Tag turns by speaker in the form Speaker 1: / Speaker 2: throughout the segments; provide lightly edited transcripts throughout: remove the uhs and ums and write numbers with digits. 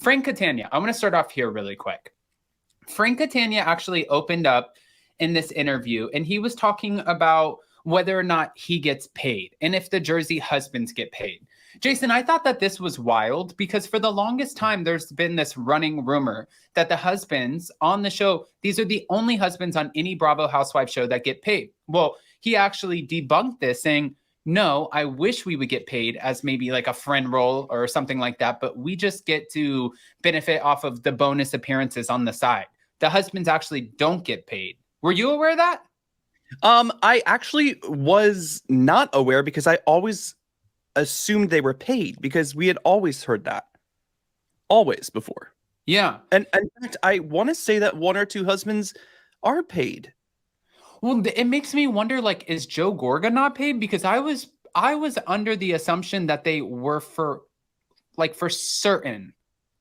Speaker 1: Frank Catania, I want to start off here really quick. Frank Catania actually opened up in this interview, and he was talking about whether or not he gets paid and if the Jersey husbands get paid. Jason, I thought that this was wild because for the longest time, there's been this running rumor that the husbands on the show, these are the only husbands on any Bravo Housewives show that get paid. Well, he actually debunked this saying, no, I wish we would get paid as maybe like a friend role or something like that, but we just get to benefit off of the bonus appearances on the side. The husbands actually don't get paid. Were you aware of that?
Speaker 2: I actually was not aware because I always assumed they were paid because we had always heard that. Always before.
Speaker 1: Yeah.
Speaker 2: And in fact, I want to say that one or two husbands are paid.
Speaker 1: Well, it makes me wonder, like, is Joe Gorga not paid? Because I was under the assumption that they were for certain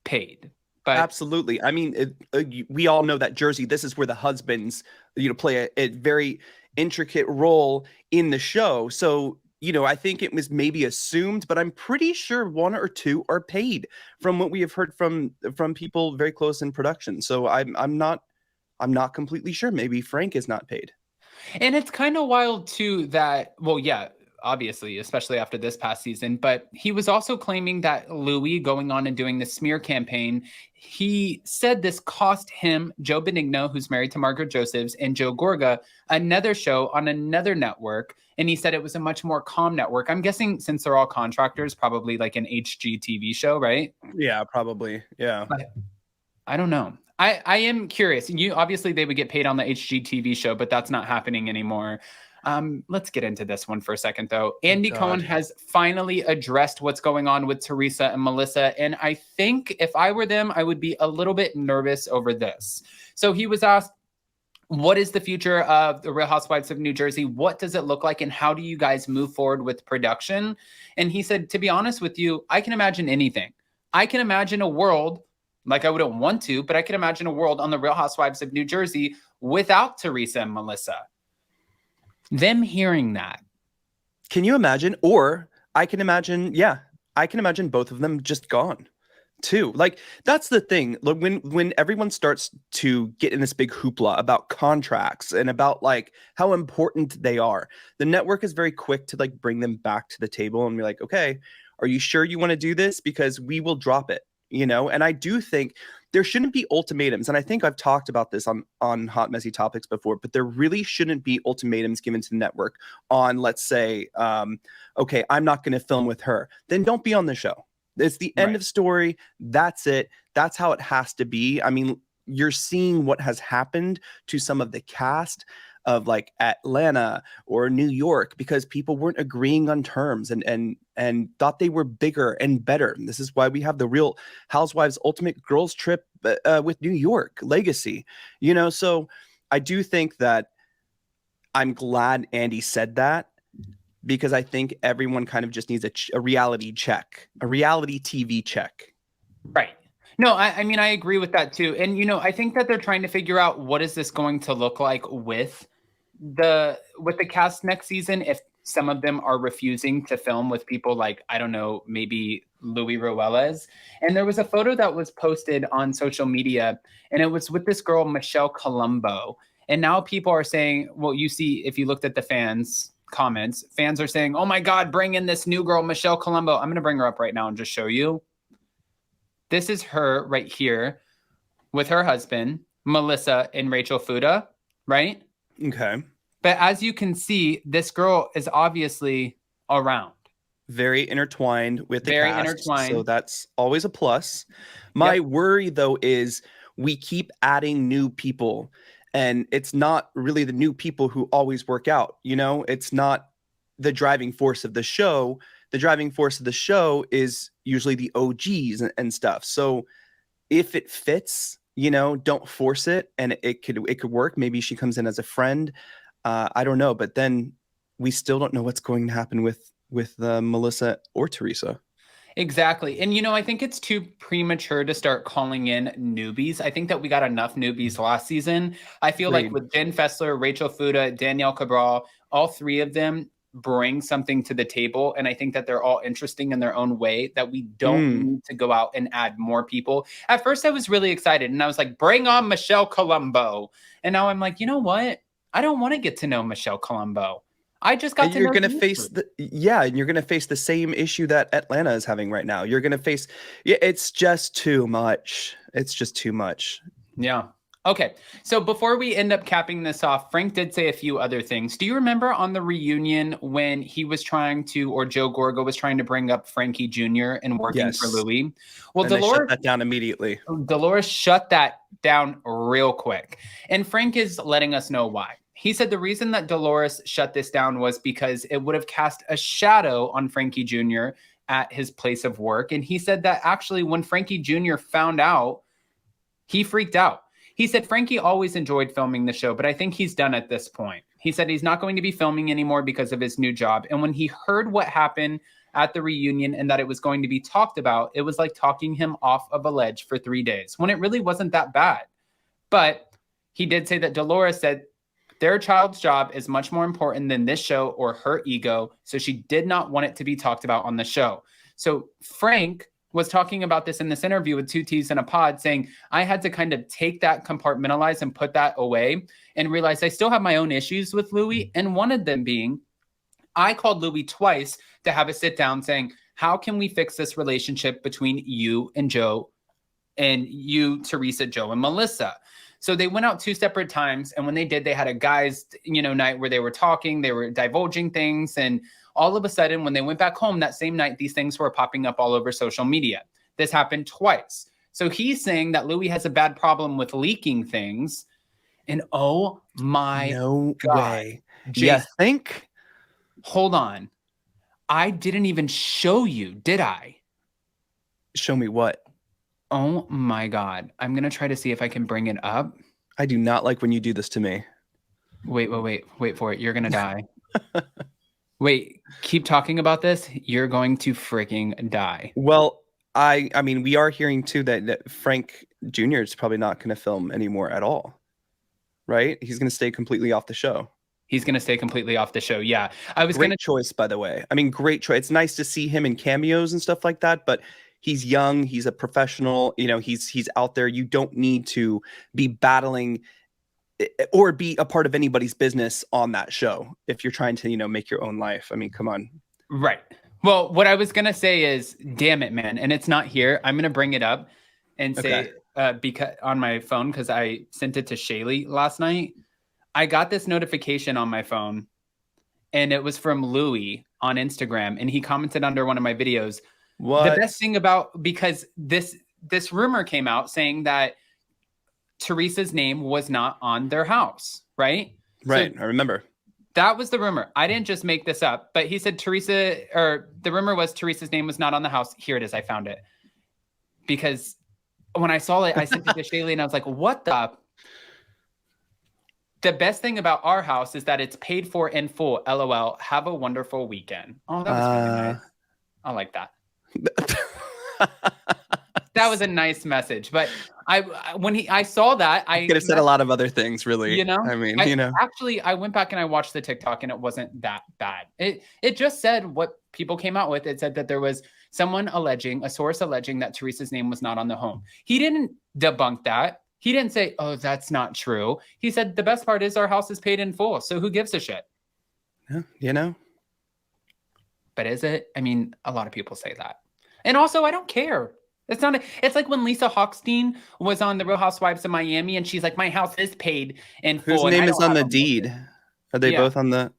Speaker 1: paid. But
Speaker 2: absolutely. I mean, we all know that Jersey, this is where the husbands, play a very intricate role in the show. So, I think it was maybe assumed, but I'm pretty sure one or two are paid from what we have heard from people very close in production. So I'm not completely sure. Maybe Frank is not paid.
Speaker 1: And it's kind of wild too that, well, yeah, obviously, especially after this past season, but he was also claiming that Louis going on and doing the smear campaign, he said this cost him, Joe Benigno, who's married to Margaret Josephs, and Joe Gorga, another show on another network. And he said it was a much more calm network. I'm guessing since they're all contractors, probably like an HGTV show, right?
Speaker 2: Yeah, probably. Yeah.
Speaker 1: But I don't know. I am curious. Obviously they would get paid on the HGTV show, but that's not happening anymore. Let's get into this one for a second, though. Andy Cohen has finally addressed what's going on with Teresa and Melissa. And I think if I were them, I would be a little bit nervous over this. So he was asked, what is the future of the Real Housewives of New Jersey? What does it look like? And how do you guys move forward with production? And he said, to be honest with you, I can imagine anything. I can imagine a world, like I wouldn't want to, but I can imagine a world on the Real Housewives of New Jersey without Teresa and Melissa. Them hearing that.
Speaker 2: Can you imagine? Or I can imagine both of them just gone too. Like, that's the thing. Look, when everyone starts to get in this big hoopla about contracts and about like how important they are, the network is very quick to like bring them back to the table and be like, okay, are you sure you want to do this? Because we will drop it. And I do think there shouldn't be ultimatums. And I think I've talked about this on Hot Messy Topics before, but there really shouldn't be ultimatums given to the network on, let's say, okay, I'm not going to film with her. Then don't be on the show. It's the end of story. That's it. That's how it has to be. I mean, you're seeing what has happened to some of the cast of like Atlanta or New York because people weren't agreeing on terms and thought they were bigger and better. And this is why we have the Real Housewives Ultimate Girls Trip with New York Legacy, so I do think that I'm glad Andy said that because I think everyone kind of just needs a reality check, a reality TV check.
Speaker 1: Right. No, I mean, I agree with that too. And, I think that they're trying to figure out what is this going to look like with the cast next season if some of them are refusing to film with people like, I don't know, maybe Louis Ruelas. And there was a photo that was posted on social media, and it was with this girl, Michelle Colombo. And now people are saying, well, you see, if you looked at the fans' comments, fans are saying, oh my God, bring in this new girl, Michelle Colombo. I'm going to bring her up right now and just show you. This is her right here with her husband, Melissa and Rachel Fuda, right?
Speaker 2: Okay.
Speaker 1: But as you can see, this girl is obviously around.
Speaker 2: Very intertwined with the cast. So that's always a plus. My worry, though, is we keep adding new people. And it's not really the new people who always work out. It's not the driving force of the show. The driving force of the show is usually the OGs and stuff. So if it fits, don't force it, and it could work. Maybe she comes in as a friend. I don't know, but then we still don't know what's going to happen with Melissa or Teresa.
Speaker 1: Exactly. And, I think it's too premature to start calling in newbies. I think that we got enough newbies last season. I feel like with Jen Fessler, Rachel Fuda, Danielle Cabral, all three of them, bring something to the table. And I think that they're all interesting in their own way, that we don't need to go out and add more people. At first, I was really excited and I was like, bring on Michelle Colombo. And now I'm like, you know what? I don't want to get to know Michelle Colombo. I just got
Speaker 2: and
Speaker 1: to
Speaker 2: you're
Speaker 1: know
Speaker 2: gonna face and you're gonna face the same issue that Atlanta is having right now. You're gonna face, it's just too much. It's just too much.
Speaker 1: Yeah. Okay. So before we end up capping this off, Frank did say a few other things. Do you remember on the reunion when he was trying to, or Joe Gorga was trying to bring up Frankie Jr. and working for Louis? Well,
Speaker 2: and they shut that down immediately.
Speaker 1: Dolores shut that down real quick. And Frank is letting us know why. He said the reason that Dolores shut this down was because it would have cast a shadow on Frankie Jr. at his place of work. And he said that actually when Frankie Jr. found out, he freaked out. He said Frankie always enjoyed filming the show, but I think he's done at this point. He said he's not going to be filming anymore because of his new job. And when he heard what happened at the reunion and that it was going to be talked about, it was like talking him off of a ledge for 3 days when it really wasn't that bad. But he did say that Dolores said their child's job is much more important than this show or her ego. So she did not want it to be talked about on the show. So Frank was talking about this in this interview with 2 T's in a Pod, saying I had to kind of take that, compartmentalize and put that away and realize I still have my own issues with Louis. And one of them being, I called Louis twice to have a sit down saying, how can we fix this relationship between you and Joe and you, Teresa, Joe, and Melissa? So they went out 2 separate times. And when they did, they had a guys, night where they were talking, they were divulging things. And all of a sudden, when they went back home that same night, these things were popping up all over social media. This happened twice. So he's saying that Louis has a bad problem with leaking things. And oh my God.
Speaker 2: Way. You think?
Speaker 1: Hold on. I didn't even show you, did I?
Speaker 2: Show me what?
Speaker 1: Oh my God. I'm going to try to see if I can bring it up.
Speaker 2: I do not like when you do this to me.
Speaker 1: Wait for it. You're going to die. Wait, keep talking about this. You're going to freaking die.
Speaker 2: Well, I mean, we are hearing too that Frank Jr. is probably not going to film anymore at all. Right? He's going to stay completely off the show.
Speaker 1: He's going to stay completely off the show. Yeah.
Speaker 2: Great choice, by the way. I mean, great choice. It's nice to see him in cameos and stuff like that, but he's young. He's a professional. He's out there. You don't need to be battling or be a part of anybody's business on that show if you're trying to, make your own life. I mean, come on.
Speaker 1: Right. Well, what I was going to say is, damn it, man. And it's not here. I'm going to bring it up and say, because on my phone, because I sent it to Shaylee last night. I got this notification on my phone and it was from Louis on Instagram. And he commented under one of my videos.
Speaker 2: What?
Speaker 1: The best thing about, because this rumor came out saying that Teresa's name was not on their house, right?
Speaker 2: Right.
Speaker 1: So
Speaker 2: I remember.
Speaker 1: that was the rumor. I didn't just make this up, but he said the rumor was Teresa's name was not on the house. Here it is. I found it. Because when I saw it, I sent it to Shaylee and I was like, what the best thing about our house is that it's paid for in full. LOL. Have a wonderful weekend. Oh, that was really nice. I like that. That was a nice message. But I saw that, I
Speaker 2: could have said a lot of other things, really.
Speaker 1: I
Speaker 2: mean,
Speaker 1: Actually, I went back and I watched the TikTok and it wasn't that bad. It just said what people came out with. It said that there was a source alleging that Teresa's name was not on the home. He didn't debunk that. He didn't say, oh, that's not true. He said the best part is our house is paid in full. So who gives a shit?
Speaker 2: Yeah,
Speaker 1: But is it? I mean, a lot of people say that. And also, I don't care. It's like when Lisa Hochstein was on the Real Housewives of Miami and she's like, my house is paid in full.
Speaker 2: Whose name is on the deed? Are they both on the,